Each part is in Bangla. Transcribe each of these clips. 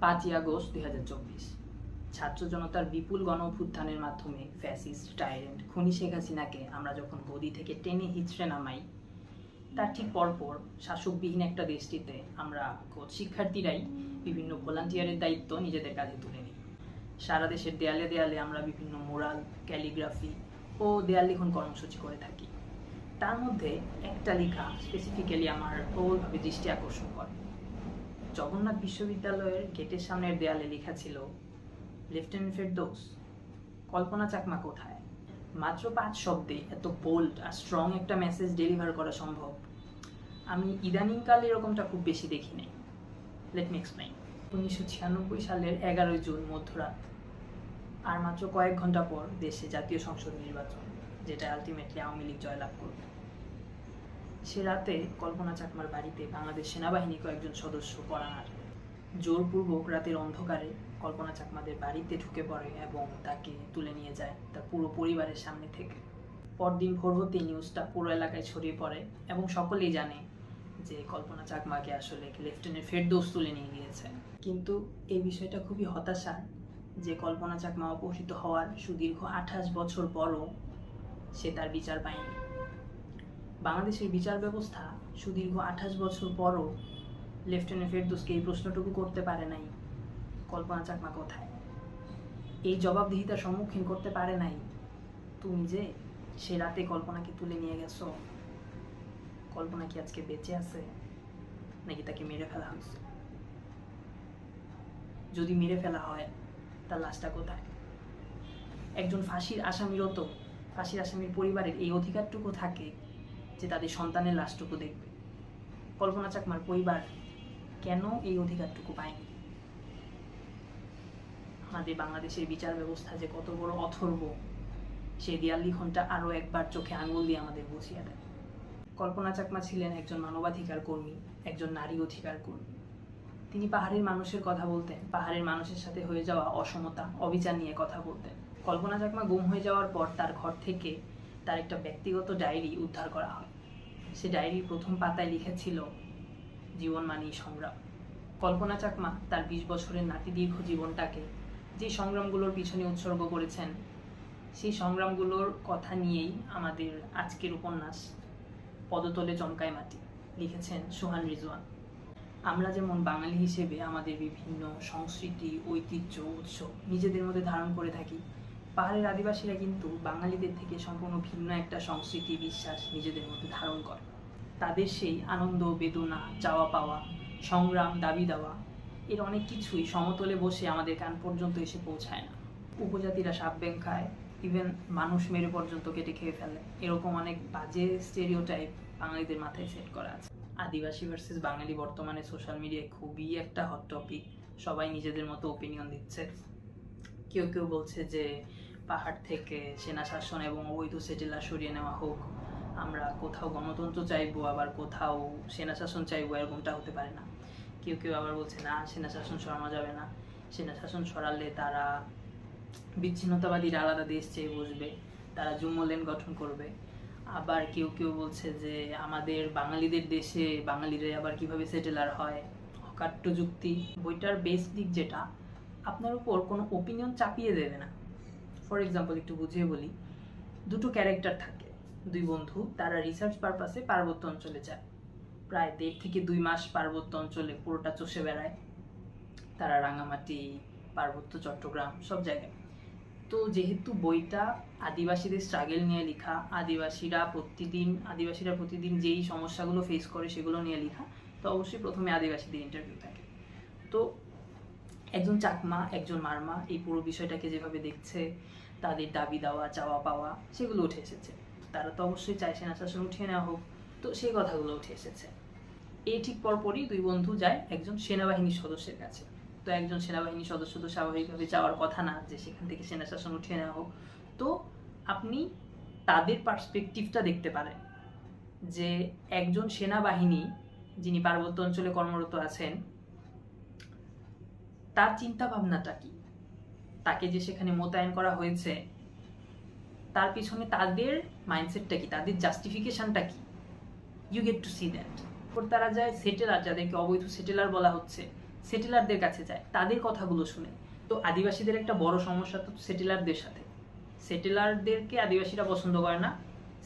5ই আগস্ট 2024 ছাত্র জনতার বিপুল গণ অভ্যুত্থানের মাধ্যমে ফ্যাসিস্ট টাইরেন্ট খুনি শেখ হাসিনাকে আমরা যখন গদি থেকে টেনে হিচড়ে নামাই, তার ঠিক পরপর শাসকবিহীন একটা দেশটিতে আমরা শিক্ষার্থীরাই বিভিন্ন ভলান্টিয়ারের দায়িত্ব নিজেদের কাঁধে তুলে নিই। সারা দেশের দেয়ালে দেয়ালে আমরা বিভিন্ন মোরাল, ক্যালিগ্রাফি ও দেয়াল লিখন কর্মসূচি করে থাকি। তার মধ্যে একটা লেখা স্পেসিফিক্যালি আমার প্রবলভাবে দৃষ্টি আকর্ষণ করে। জগন্নাথ বিশ্ববিদ্যালয়ের গেটের সামনের দেয়ালে লেখা ছিল, লেফটেন্যান্ট ফেরদৌস, কল্পনা চাকমা কোথায়? মাত্র 5 শব্দে এত বোল্ড আর স্ট্রং একটা মেসেজ ডেলিভার করা সম্ভব আমি ইদানিংকালে এরকমটা খুব বেশি দেখি নাই। Let me explain. 1996 সালের 11 জুন মধ্যরাত, আর মাত্র কয়েক ঘন্টা পর দেশে জাতীয় সংসদ নির্বাচন, যেটা আলটিমেটলি আওয়ামী লীগ জয়লাভ করবে। সে রাতে কল্পনা চাকমার বাড়িতে বাংলাদেশ সেনাবাহিনী কয়েকজন সদস্য পরানার জোরপূর্বক রাতের অন্ধকারে কল্পনা চাকমাদের বাড়িতে ঢুকে পড়ে এবং তাকে তুলে নিয়ে যায় তার পুরো পরিবারের সামনে থেকে। পরদিন ভোর হতেই নিউজটা পুরো এলাকায় ছড়িয়ে পড়ে এবং সকলেই জানে যে কল্পনা চাকমাকে আসলে লেফটেন্যান্ট ফেরদৌস তুলে নিয়ে গিয়েছে। কিন্তু এই বিষয়টা খুবই হতাশার যে কল্পনা চাকমা অপহৃত হওয়ার সুদীর্ঘ 28 বছর পরও সে তার বিচার পায়নি। বাংলাদেশের বিচার ব্যবস্থা সুদীর্ঘ 28 বছর পরও লেফটেন্যান্ট ফেরদৌসকে এই প্রশ্নটুকু করতে পারে নাই, কল্পনা চাকমা কোথায়? এই জবাবদিহিতার সম্মুখীন করতে পারে নাই, তুমি যে সে রাতে কল্পনাকে তুলে নিয়ে গেছো, কল্পনা কি আজকে বেঁচে আছে নাকি তাকে মেরে ফেলা হয়েছে? যদি মেরে ফেলা হয়, তার লাশটা কোথায়? একজন ফাঁসির আসামির পরিবারের এই অধিকারটুকু থাকে যে তাদের সন্তানের লাশটুকু দেখবে। কল্পনা চাকমার পরিবার কেন এই অধিকারটুকু পায়নি? আমাদের বাংলাদেশের বিচার ব্যবস্থা যে কত বড় অথর্ব, সেই দেয়াল লিখনটা আরও একবার চোখে আঙুল দিয়ে আমাদের বুঝিয়ে দেয়। কল্পনা চাকমা ছিলেন একজন মানবাধিকার কর্মী, একজন নারী অধিকার কর্মী। তিনি পাহাড়ের মানুষের কথা বলতেন, পাহাড়ের মানুষের সাথে হয়ে যাওয়া অসমতা, অবিচার নিয়ে কথা বলতেন। কল্পনা চাকমা গুম হয়ে যাওয়ার পর তার ঘর থেকে তার একটা ব্যক্তিগত ডায়েরি উদ্ধার করা হয়। সে ডায়েরির প্রথম পাতায় লিখেছিল, জীবন মানেই সংগ্রাম। কল্পনা চাকমা তার 20 বছরের নাতিদীর্ঘ জীবনটাকে যে সংগ্রামগুলোর পিছনে উৎসর্গ করেছেন, সেই সংগ্রামগুলোর কথা নিয়েই আমাদের আজকের উপন্যাস পদতলে চমকায় মাটি লিখেছেন সোহান রিজওয়ান। আমরা যেমন বাঙালি হিসেবে আমাদের বিভিন্ন সংস্কৃতি, ঐতিহ্য, উৎসব নিজেদের মধ্যে ধারণ করে থাকি, পাহাড়ের আদিবাসীরা কিন্তু বাঙালিদের থেকে সম্পূর্ণ ভিন্ন একটা সংস্কৃতি, বিশ্বাস নিজেদের মধ্যে ধারণ করে। তাদের সেই আনন্দ, বেদনা, চাওয়া পাওয়া, সংগ্রাম, দাবি দেওয়া, এর অনেক কিছুই সমতলে বসে আমাদের কান পর্যন্ত এসে পৌঁছায় না। উপজাতিরা সাপ ব্যাং খায়, ইভেন মানুষ মেরে পর্যন্ত কেটে খেয়ে ফেলে, এরকম অনেক বাজে স্টেরিওটাইপ বাঙালিদের মাথায় সেট করা আছে। আদিবাসী ভার্সেস বাঙালি বর্তমানে সোশ্যাল মিডিয়ায় খুবই একটা হট টপিক। সবাই নিজেদের মতো ওপিনিয়ন দিচ্ছে। কেউ কেউ বলছে যে পাহাড় থেকে সেনা শাসন এবং অবৈধ সেটেলার সরিয়ে নেওয়া হোক, আমরা কোথাও গণতন্ত্র চাইবো, আবার কোথাও সেনা শাসন চাইবো, এরকমটা হতে পারে না। কেউ কেউ আবার বলছে না, সেনা শাসন সরানো যাবে না, সেনা শাসন সরালে তারা বিচ্ছিন্নতাবাদীর আলাদা দেশ চেয়ে বসবে, তারা যুমলেন গঠন করবে। আবার কেউ কেউ বলছে যে আমাদের বাঙালিদের দেশে বাঙালিরা আবার কিভাবে সেটেলার হয়, অকাট্য যুক্তি। বইটার বেস দিক যেটা আপনার উপর কোনো ওপিনিয়ন চাপিয়ে দেবে না। ফর এক্সাম্পল একটু বুঝিয়ে বলি, দুটো ক্যারেক্টার থাকে, দুই বন্ধু, তারা রিসার্চ পারপাসে পার্বত্য অঞ্চলে যায়। প্রায় 1.5 থেকে 2 মাস পার্বত্য অঞ্চলে পুরোটা চষে বেড়ায় তারা, রাঙামাটি, পার্বত্য, চট্টগ্রাম, সব জায়গায়। তো যেহেতু বইটা আদিবাসীদের স্ট্রাগল নিয়ে লেখা, আদিবাসীরা প্রতিদিন যেই সমস্যাগুলো ফেস করে সেগুলো নিয়ে লেখা, তো অবশ্যই প্রথমে আদিবাসীদের ইন্টারভিউ থাকে। তো একজন চাকমা, একজন মারমা এই পুরো বিষয়টাকে যেভাবে দেখছে, তাদের দাবি দেওয়া, চাওয়া পাওয়া, সেগুলো উঠে এসেছে। তারা তো অবশ্যই চায় সেনা শাসন উঠিয়ে নেওয়া হোক, তো সেই কথাগুলো উঠে এসেছে। এই ঠিক পরপরই দুই বন্ধু যায় একজন সেনাবাহিনীর সদস্যের কাছে। তো একজন সেনাবাহিনী সদস্য তো স্বাভাবিকভাবে চাওয়ার কথা না যে সেখান থেকে সেনা শাসন উঠিয়ে নেওয়া হোক। তো আপনি তাদের পার্সপেক্টিভটা দেখতে পারেন যে একজন সেনাবাহিনী যিনি পার্বত্য অঞ্চলে কর্মরত আছেন, তার চিন্তা ভাবনাটা কি, তাকে যে সেখানে মোতায়েন করা হয়েছে তার পিছনে তাদের মাইন্ডসেটটা কি, তাদের জাস্টিফিকেশনটা কি, you get to see that. তারা যায় সেটেলার, যাদেরকে অবৈধ সেটেলার বলা হচ্ছে, সেটেলারদের কাছে যায়, তাদের কথাগুলো শুনে। তো আদিবাসীদের একটা বড় সমস্যা তো সেটেলারদের সাথে, সেটেলারদেরকে আদিবাসীরা পছন্দ করে না,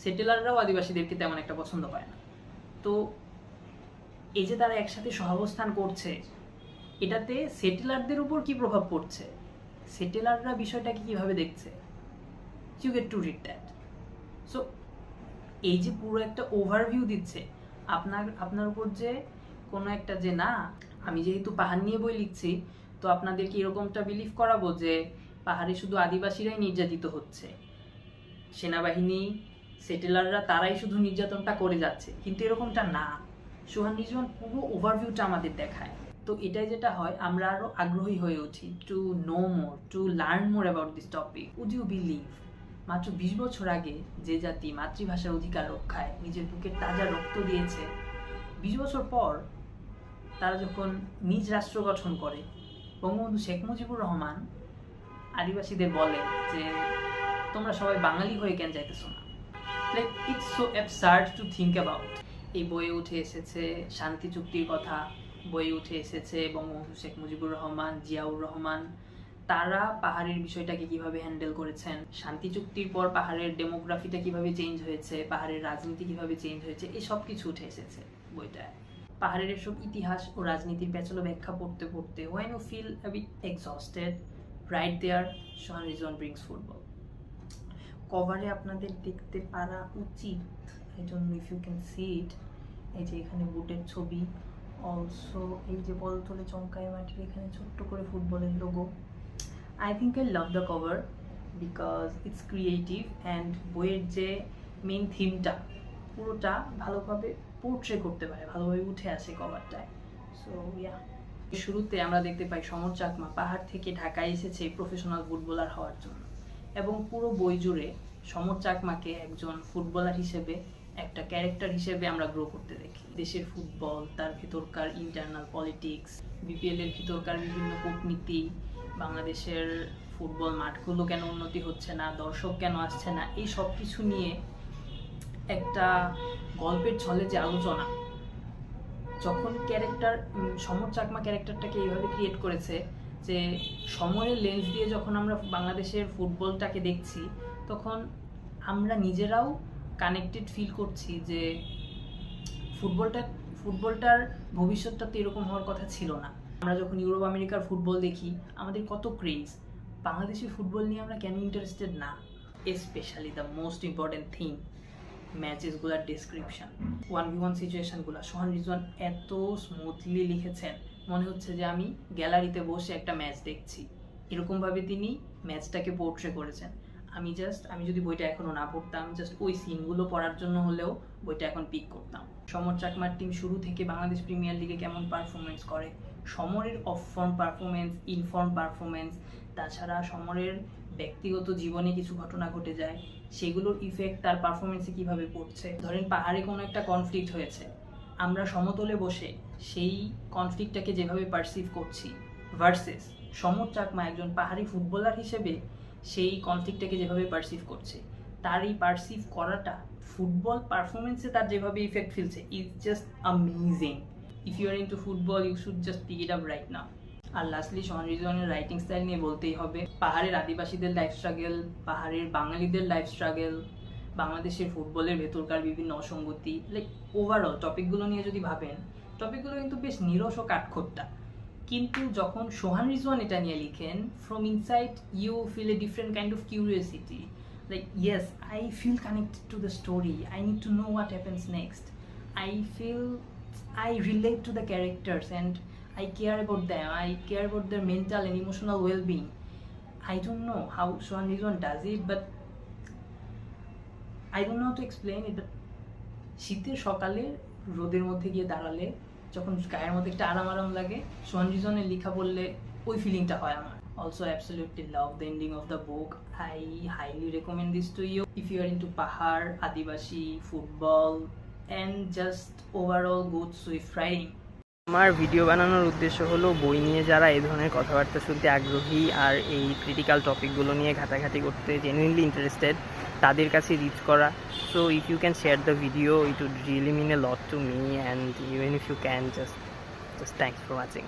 সেটেলাররাও আদিবাসীদেরকে তেমন একটা পছন্দ করে না। তো এই যে তারা একসাথে সহাবস্থান করছে, এটাতে সেটেলারদের উপর কি প্রভাব পড়ছে, সেটেলাররা বিষয়টাকে কিভাবে দেখছে, you get to read that. So এই যে পুরো একটা ওভারভিউ দিচ্ছে আপনার উপর, যে কোনো একটা যে না, আমি যেহেতু পাহাড় নিয়ে বই লিখছি, তো আপনাদেরকে এরকমটা বিলিভ করাবো যে পাহাড়ে শুধু আদিবাসীরাই নির্যাতিত হচ্ছে, সেনাবাহিনী সেটেলাররা তারাই শুধু নির্যাতনটা করে যাচ্ছে, কিন্তু এরকমটা না। সোহান রিজওয়ান পুরো ওভারভিউটা আমাদের দেখায়। তো এটাই যেটা হয়, আমরা আরো আগ্রহী হয়ে উঠি to know more, to learn more about this topic. Would you believe, মাত্র 20 বছর আগে যে জাতি মাতৃভাষার অধিকার রক্ষায় নিজের বুকের তাজা রক্ত দিয়েছে, 20 বছর পর তারা যখন নিজ রাষ্ট্র গঠন করে, বঙ্গবন্ধু শেখ মুজিবুর রহমান আদিবাসীদের বলে যে তোমরা সবাই বাঙালি হয়ে কেন যাইতেছো না। Like it's so absurd to think about. এই বইয়ে উঠে এসেছে শান্তি চুক্তির কথা, বইয়ে উঠে এসেছে বঙ্গবন্ধু শেখ মুজিবুর রহমান, জিয়াউর রহমান, তারা পাহাড়ের বিষয়টাকে কিভাবে হ্যান্ডেল করেছেন, শান্তি চুক্তির পর পাহাড়ের ডেমোগ্রাফিটা কিভাবে চেঞ্জ হয়েছে, পাহাড়ের রাজনীতি কিভাবে চেঞ্জ হয়েছে, এই সব কিছু উঠে এসেছে বইটায়। পাহাড়ের এসব ইতিহাস ও রাজনীতির পেছলো ব্যাখ্যা পড়তে পড়তে when you feel a bit exhausted, right there Sohan Rizwan brings football। কভারে আপনাদের দেখতে পারা উচিত, I don't know if you can see it, এই যে এখানে বুটের ছবি, অলসো এই যে বলতলে চমকায় মাটির এখানে ছোট্ট করে ফুটবলের logo. I think I love the cover because it's creative and বইয়ের যে মেইন থিমটা পুরোটা ভালোভাবে পোর্ট্রে করতে পারে, ভালোভাবে উঠে আসে কভারটায়। সো ইয়া, শুরুতে আমরা দেখতে পাই সমর চাকমা পাহাড় থেকে ঢাকায় এসেছে প্রফেশনাল ফুটবলার হওয়ার জন্য, এবং পুরো বই জুড়ে সমর চাকমাকে একজন ফুটবলার হিসেবে, একটা ক্যারেক্টার হিসেবে আমরা গ্রো করতে দেখি। দেশের ফুটবল, তার ভিতরকার ইন্টারনাল পলিটিক্স, বিপিএল এর ভিতরকার বিভিন্ন কূটনীতি, বাংলাদেশের ফুটবল মাঠগুলো কেন উন্নতি হচ্ছে না, দর্শক কেন আসছে না, এই সব কিছু নিয়ে একটা গল্পের ছলে যে আলোচনা, যখন ক্যারেক্টার সমর চাকমা ক্যারেক্টারটাকে এইভাবে ক্রিয়েট করেছে যে সময়ের লেন্স দিয়ে যখন আমরা বাংলাদেশের ফুটবলটাকে দেখছি, তখন আমরা নিজেরাও কানেক্টেড ফিল করছি যে ফুটবলটার ভবিষ্যৎটা তো এরকম হওয়ার কথা ছিল না। আমরা যখন ইউরোপ আমেরিকার ফুটবল দেখি, আমাদের কত ক্রেজ, বাংলাদেশের ফুটবল নিয়ে আমরা কেন ইন্টারেস্টেড না। Specially the most important thing, ম্যাচেসগুলোর ডেসক্রিপশন, 1v1 সিচুয়েশনগুলো সোহান রিজওয়ান এত স্মুথলি লিখেছেন, মনে হচ্ছে যে আমি গ্যালারিতে বসে একটা ম্যাচ দেখছি, এরকমভাবে তিনি ম্যাচটাকে পোর্ট্রে করেছেন। আমি যদি বইটা এখনো না পড়তাম, জাস্ট ওই সিনগুলো পড়ার জন্য হলেও বইটা এখন পিক করতাম। সমর চাকমার টিম শুরু থেকে বাংলাদেশ প্রিমিয়ার লিগে কেমন পারফরমেন্স করে, সমরের off form performance, in form performance, তাছাড়া সমরের ব্যক্তিগত জীবনে কিছু ঘটনা ঘটে যায়, সেগুলোর ইফেক্ট তার পারফরমেন্সে কিভাবে পড়ছে। ধরেন পাহাড়ে কোনো একটা কনফ্লিক্ট হয়েছে, আমরা সমতলে বসে সেই কনফ্লিক্টটাকে যেভাবে পারসিভ করছি, ভার্সেস সমর চাকমা একজন পাহাড়ি ফুটবলার হিসেবে সেই কনফ্লিক্টটাকে যেভাবে পারসিভ করছে, তার এই পারসিভ করাটা ফুটবল পারফরমেন্সে তার যেভাবে ইফেক্ট ফেলছে, it's just amazing. If you are into football, you should just pick it up right now. আর লাস্টলি সোহান রিজওয়ানের রাইটিং স্টাইল নিয়ে বলতেই হবে, পাহাড়ের আদিবাসীদের লাইফ স্ট্রাগল, পাহাড়ের বাঙালিদের লাইফ স্ট্রাগল, বাংলাদেশের ফুটবলের ভেতরকার বিভিন্ন অসঙ্গতি, লাইক ওভারঅল টপিকগুলো নিয়ে যদি ভাবেন, টপিকগুলো কিন্তু বেশ নিরস ও কাঠখোট্টা, কিন্তু যখন সোহান রিজওয়ান এটা নিয়ে লিখেন, from inside you feel a different kind of curiosity, like yes I feel connected to the story, I need to know what happens next, I relate to the characters and I care about them. I care about their mental and emotional well-being. I don't know how Sohan Rizwan does it, but I don't know how to explain it. But শীতের সকালে রোদের মধ্যে গিয়ে দাঁড়ালে যখন গায়ের মধ্যে একটা আরাম আরাম লাগে, সোহান রিজওয়ানের লেখা পড়লে ওই ফিলিংটা হয় আমার। Also absolutely love the ending of the book. I highly recommend this to you if you are into Pahar, Adivasi, football and just overall good swift riding. আমার ভিডিও বানানোর উদ্দেশ্য হলো বই নিয়ে যারা এই ধরনের কথাবার্তা শুনতে আগ্রহী আর এই ক্রিটিক্যাল টপিকগুলো নিয়ে ঘাটাঘাটি করতে জেনুইনলি ইন্টারেস্টেড, তাদের কাছে রিচ করা। So if you can share the video, it would really mean a lot to me, and even if you can just thanks for watching.